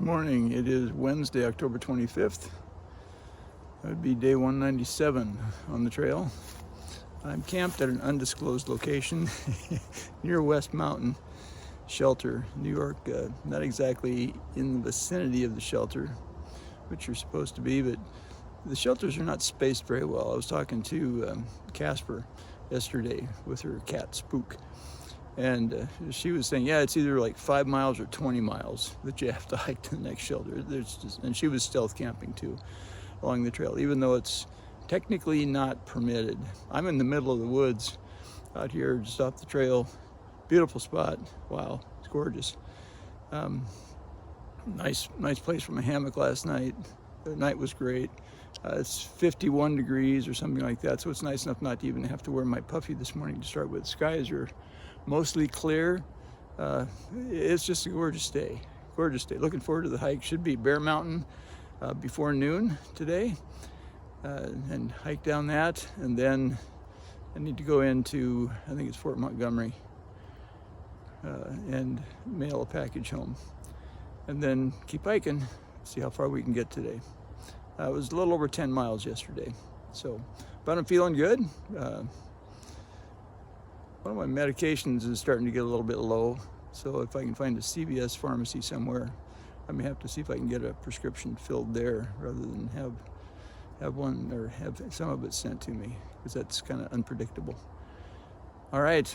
morning. It is Wednesday, October 25th. That would be day 197 on the trail. I'm camped at an undisclosed location near West Mountain Shelter, New York. Not exactly in the vicinity of the shelter, which you're supposed to be, but the shelters are not spaced very well. I was talking to Casper yesterday with her cat Spook, and she was saying, yeah, it's either like 5 miles or 20 miles that you have to hike to the next shelter. And she was stealth camping too along the trail, even though it's technically not permitted. I'm in the middle of the woods out here just off the trail. Beautiful spot. Wow, it's gorgeous. Nice place from a hammock last night. The night was great. It's 51 degrees or something like that, so it's nice enough not to even have to wear my puffy this morning to start with. Skies are mostly clear. It's just a gorgeous day. Gorgeous day. Looking forward to the hike. Should be Bear Mountain before noon today, and hike down that, and then I need to go into, I think it's Fort Montgomery, and mail a package home, and then keep hiking, see how far we can get today. It was a little over 10 miles yesterday, so, but I'm feeling good. One of my medications is starting to get a little bit low, so if I can find a CVS pharmacy somewhere, I may have to see if I can get a prescription filled there rather than have one, or have some of it sent to me, because that's kind of unpredictable. All right,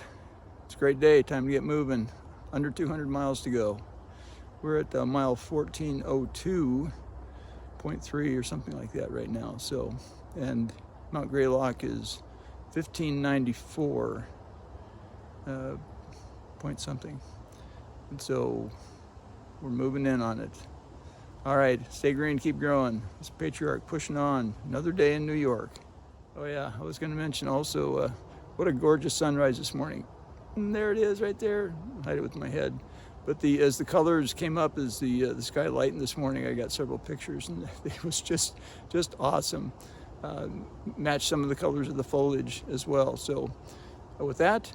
it's a great day. Time to get moving. Under 200 miles to go. We're at mile 1402.3 or something like that right now. So, and Mount Greylock is 1594 point something. And so we're moving in on it. All right, stay green, keep growing. It's Patriarch pushing on. Another day in New York. Oh yeah, I was going to mention also, what a gorgeous sunrise this morning. And there it is, right there. I'll hide it with my head. But as the colors came up, as the sky lightened this morning, I got several pictures, and it was just awesome. Matched some of the colors of the foliage as well. So with that,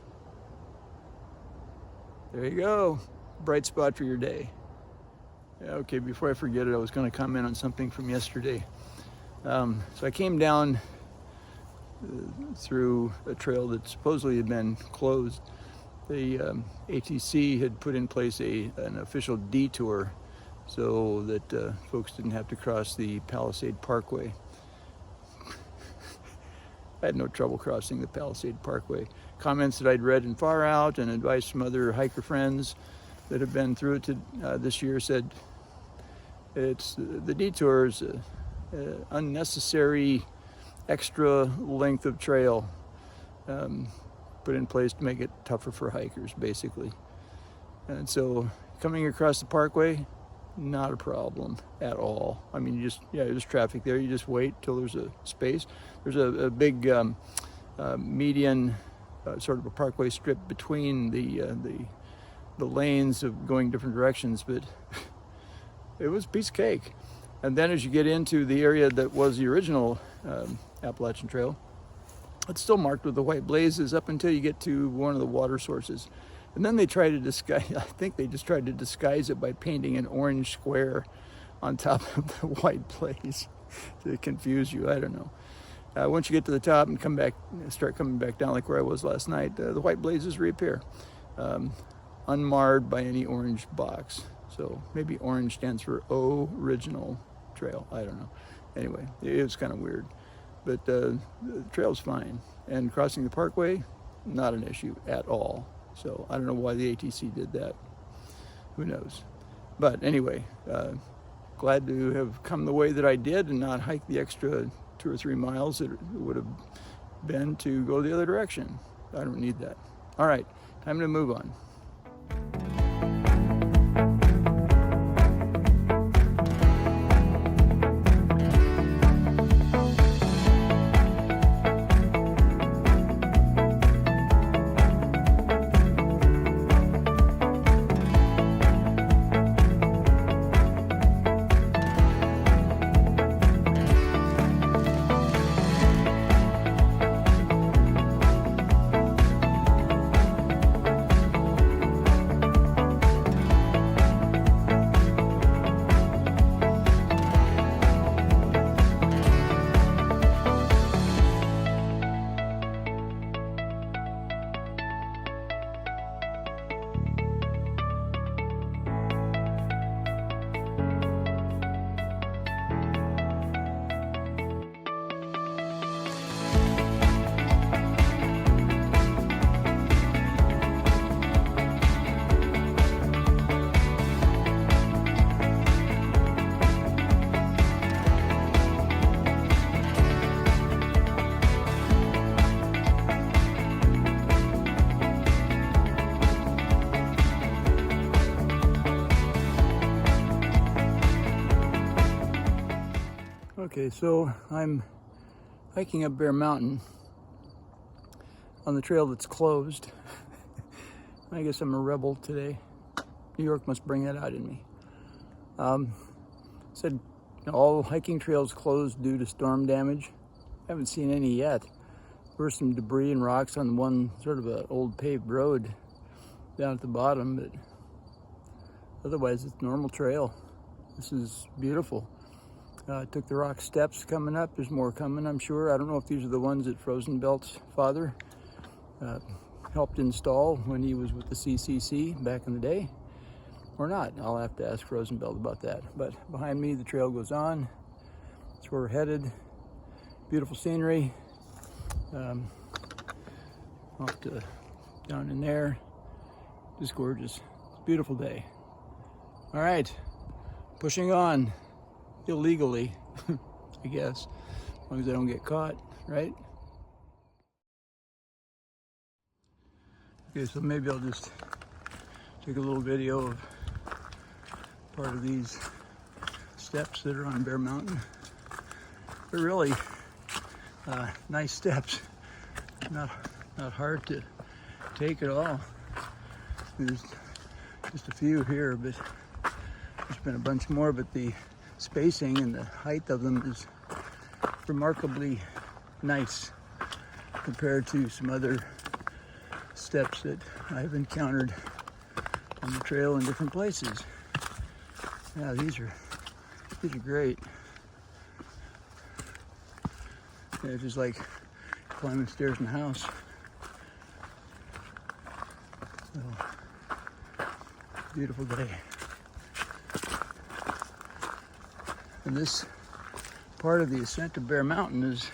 there you go. Bright spot for your day. Yeah, okay, before I forget it, I was going to comment on something from yesterday. So I came down through a trail that supposedly had been closed. The ATC had put in place an official detour so that folks didn't have to cross the Palisade Parkway. I had no trouble crossing the Palisade Parkway. Comments that I'd read in Far Out and advice from other hiker friends that have been through it this year said the detour is an unnecessary extra length of trail put in place to make it tougher for hikers, basically. And so coming across the parkway, not a problem at all. I mean, there's traffic there. You just wait till there's a space. There's a big median, sort of a parkway strip between the lanes of going different directions, but it was a piece of cake. And then as you get into the area that was the original Appalachian Trail, it's still marked with the white blazes up until you get to one of the water sources. And then they try to disguise, I think they just tried to disguise it by painting an orange square on top of the white blaze to confuse you. I don't know. Once you get to the top and start coming back down like where I was last night, the white blazes reappear, unmarred by any orange box. So maybe orange stands for original trail. I don't know. Anyway, it was kind of weird. But the trail's fine. And crossing the parkway, not an issue at all. So I don't know why the ATC did that. Who knows? But anyway, glad to have come the way that I did and not hike the extra 2 or 3 miles that it would have been to go the other direction. I don't need that. All right, time to move on. Okay, so I'm hiking up Bear Mountain on the trail that's closed. I guess I'm a rebel today. New York must bring that out in me. Said all hiking trails closed due to storm damage. I haven't seen any yet. There were some debris and rocks on one sort of an old paved road down at the bottom, but otherwise it's normal trail. This is beautiful. Took the rock steps coming up. There's more coming, I'm sure. I don't know if these are the ones that Frozen Belt's father helped install when he was with the CCC back in the day, or not. I'll have to ask Frozen Belt about that. But behind me, the trail goes on. That's where we're headed. Beautiful scenery. Off to down in there. Just gorgeous. It's a beautiful day. All right, pushing on. Illegally, I guess, as long as I don't get caught, right? Okay, so maybe I'll just take a little video of part of these steps that are on Bear Mountain. They're really nice steps, not hard to take at all. There's just a few here, but there's been a bunch more, but the spacing and the height of them is remarkably nice compared to some other steps that I've encountered on the trail in different places. Yeah, these are great. Yeah, it's just like climbing stairs in a house. So, beautiful day. And this part of the ascent to Bear Mountain is,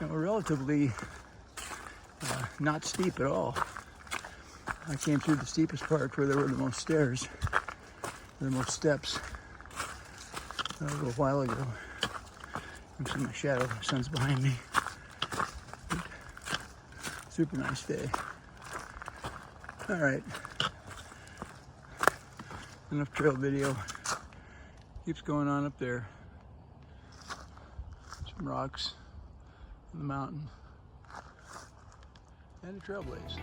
relatively not steep at all. I came through the steepest part where there were the most stairs, the most steps, a little while ago. I'm seeing my shadow, the sun's behind me. Super nice day. All right, enough trail video. Keeps going on up there. Some rocks on the mountain. And a trailblaze.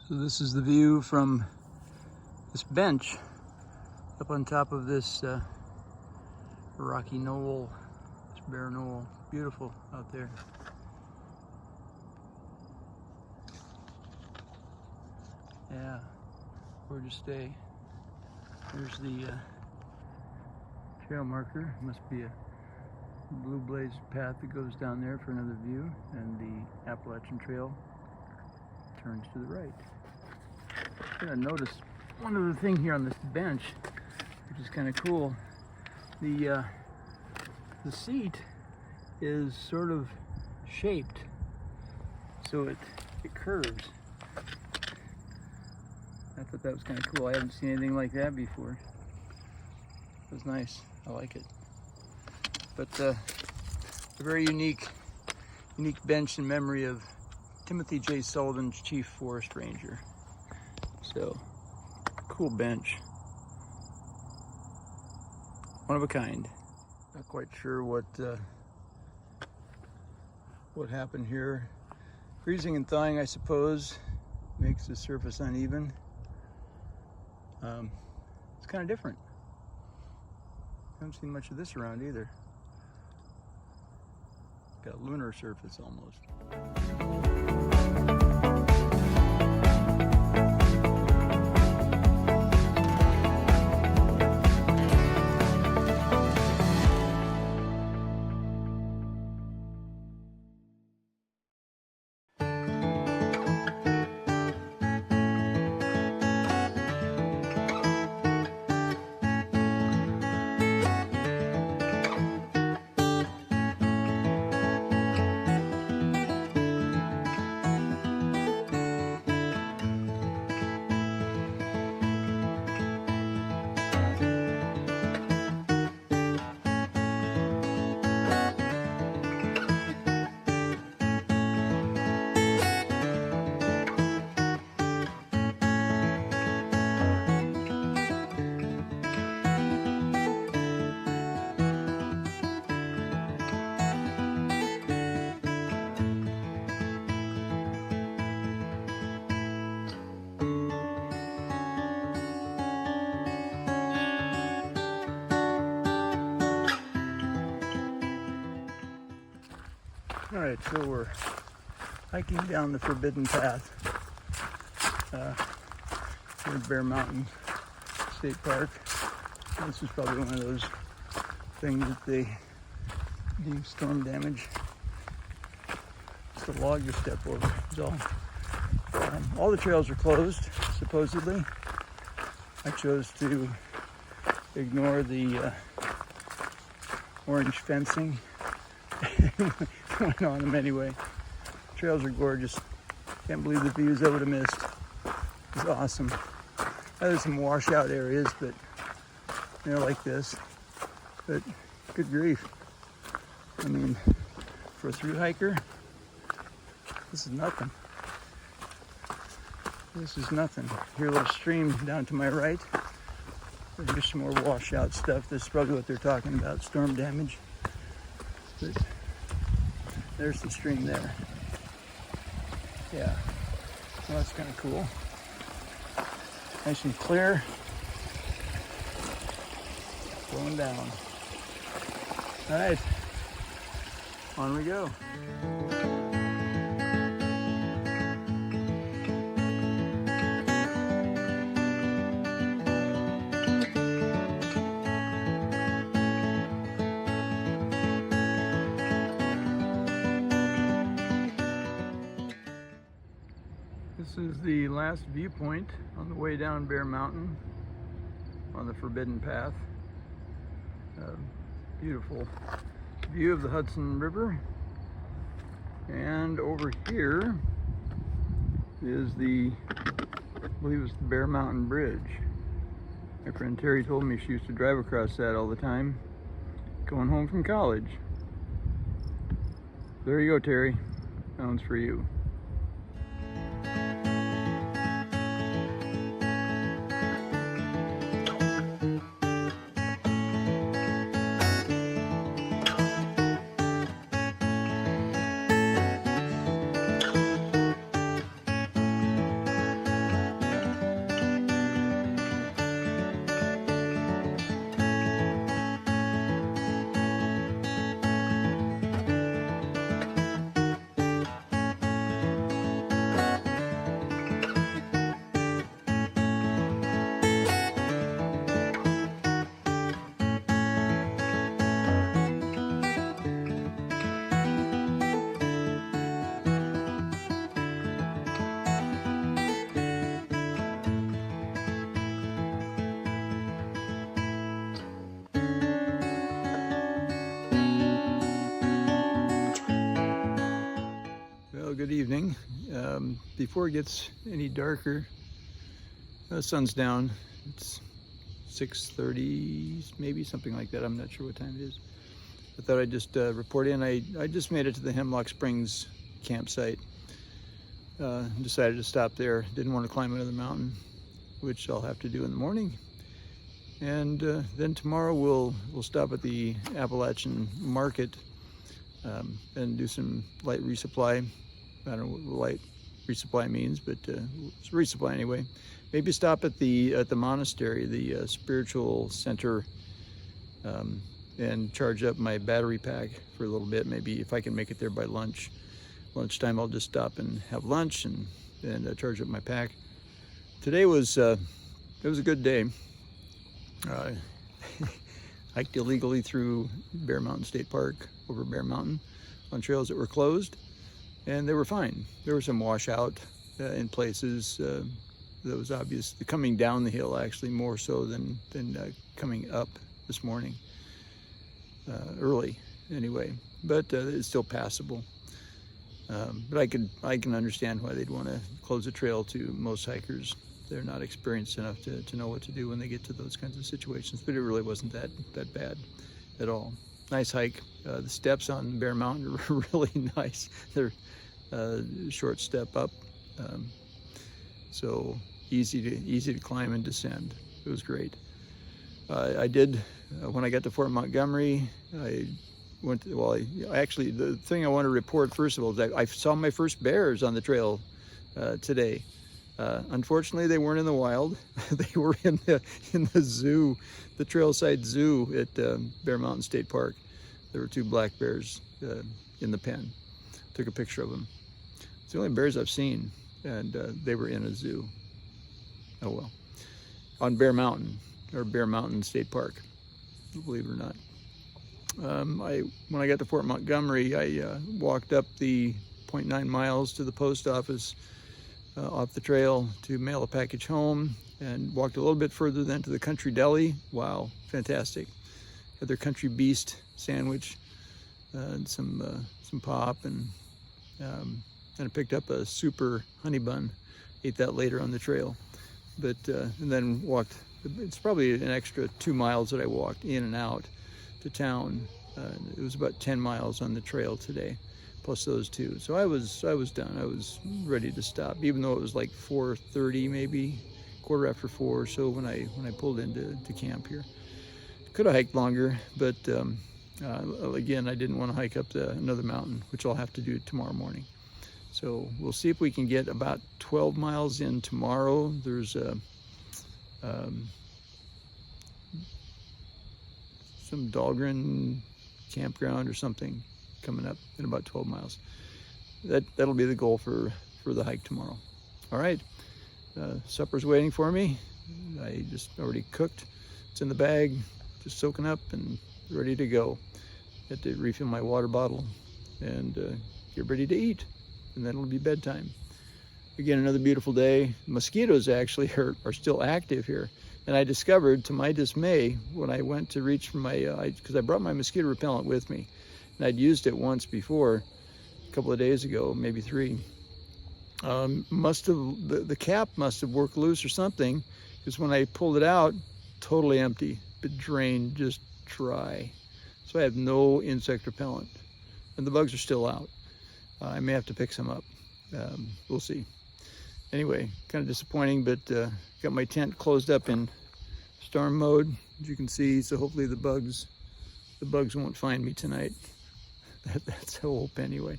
So this is the view from this bench up on top of this rocky knoll, this bare knoll. Beautiful out there. Yeah, gorgeous day. There's the trail marker. Must be a blue blaze path that goes down there for another view, and the Appalachian Trail turns to the right. I'm gonna notice one other thing here on this bench, which is kind of cool. The seat is sort of shaped, so it curves. I thought that was kind of cool. I haven't seen anything like that before. It was nice. I like it. But a very unique bench in memory of Timothy J. Sullivan's Chief Forest Ranger. So, cool bench. One of a kind. Not quite sure what happened here. Freezing and thawing, I suppose, makes the surface uneven. It's kind of different. Haven't seen much of this around either. Got a lunar surface almost. All right, so we're hiking down the Forbidden Path here at Bear Mountain State Park. This is probably one of those things that they do storm damage. Just a log to step over is all. All the trails are closed, supposedly. I chose to ignore the orange fencing. Went on them anyway. Trails are gorgeous. Can't believe the views I would have missed. It's awesome. There's some washout areas, but they're like this. But good grief. I mean, for a thru hiker, this is nothing. This is nothing. Here's a little stream down to my right. Here's some more washout stuff. This is probably what they're talking about, storm damage. But there's the stream there. Yeah, well, that's kind of cool. Nice and clear. Going down. All right, on we go. This is the last viewpoint on the way down Bear Mountain on the Forbidden Path. Beautiful view of the Hudson River. And over here is I believe it's the Bear Mountain Bridge. My friend Terry told me she used to drive across that all the time, going home from college. There you go, Terry. That one's for you. Good evening. Before it gets any darker, the sun's down. It's 6:30, maybe something like that. I'm not sure what time it is. I thought I'd just report in. I just made it to the Hemlock Springs campsite. Decided to stop there. Didn't want to climb another mountain, which I'll have to do in the morning. And then tomorrow we'll stop at the Appalachian Market and do some light resupply. I don't know what light resupply means, but it's resupply anyway. Maybe stop at the monastery, the spiritual center, and charge up my battery pack for a little bit. Maybe if I can make it there by lunchtime, I'll just stop and have lunch and charge up my pack. Today was it was a good day. Hiked illegally through Bear Mountain State Park over Bear Mountain on trails that were closed. And they were fine. There were some washout in places. That was obvious. Coming down the hill, actually, more so than coming up this morning, early anyway. But it's still passable. But I can understand why they'd want to close a trail to most hikers. They're not experienced enough to know what to do when they get to those kinds of situations. But it really wasn't that bad at all. Nice hike. The steps on Bear Mountain are really nice. They're short step up, so easy to climb and descend. It was great. I did when I got to Fort Montgomery. I went to, actually the thing I want to report first of all is that I saw my first bears on the trail today. Unfortunately, they weren't in the wild. They were in the zoo, the Trailside Zoo at Bear Mountain State Park. There were 2 black bears in the pen. Took a picture of them. It's the only bears I've seen, and they were in a zoo. Oh well. On Bear Mountain, or Bear Mountain State Park, believe it or not. When I got to Fort Montgomery, I walked up the 0.9 miles to the post office off the trail to mail a package home, and walked a little bit further then to the Country Deli. Wow, fantastic. Had their Country Beast sandwich, and some pop, and I picked up a super honey bun. Ate that later on the trail. But and then walked, it's probably an extra 2 miles that I walked in and out to town. It was about 10 miles on the trail today, plus those 2. So I was done. I was ready to stop, even though it was like 4:30, maybe 4:15 or so when I pulled into camp here. Could have hiked longer, but again, I didn't want to hike up another mountain, which I'll have to do tomorrow morning. So we'll see if we can get about 12 miles in tomorrow. There's some Dahlgren campground or something coming up in about 12 miles. That'll be the goal for the hike tomorrow. All right, supper's waiting for me. I just already cooked. It's in the bag, just soaking up and ready to go. Had to refill my water bottle and get ready to eat, and then it'll be bedtime. Again, another beautiful day. Mosquitoes actually are still active here. And I discovered, to my dismay, when I went to reach for my, because I brought my mosquito repellent with me, and I'd used it once before, a couple of days ago, maybe 3. The cap must have worked loose or something, because when I pulled it out, totally empty, but drained, just dry. So I have no insect repellent, and the bugs are still out. I may have to pick some up. We'll see. Anyway, kind of disappointing, but got my tent closed up in storm mode, as you can see. So hopefully the bugs won't find me tonight. That's the hope anyway.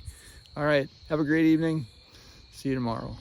All right, have a great evening. See you tomorrow.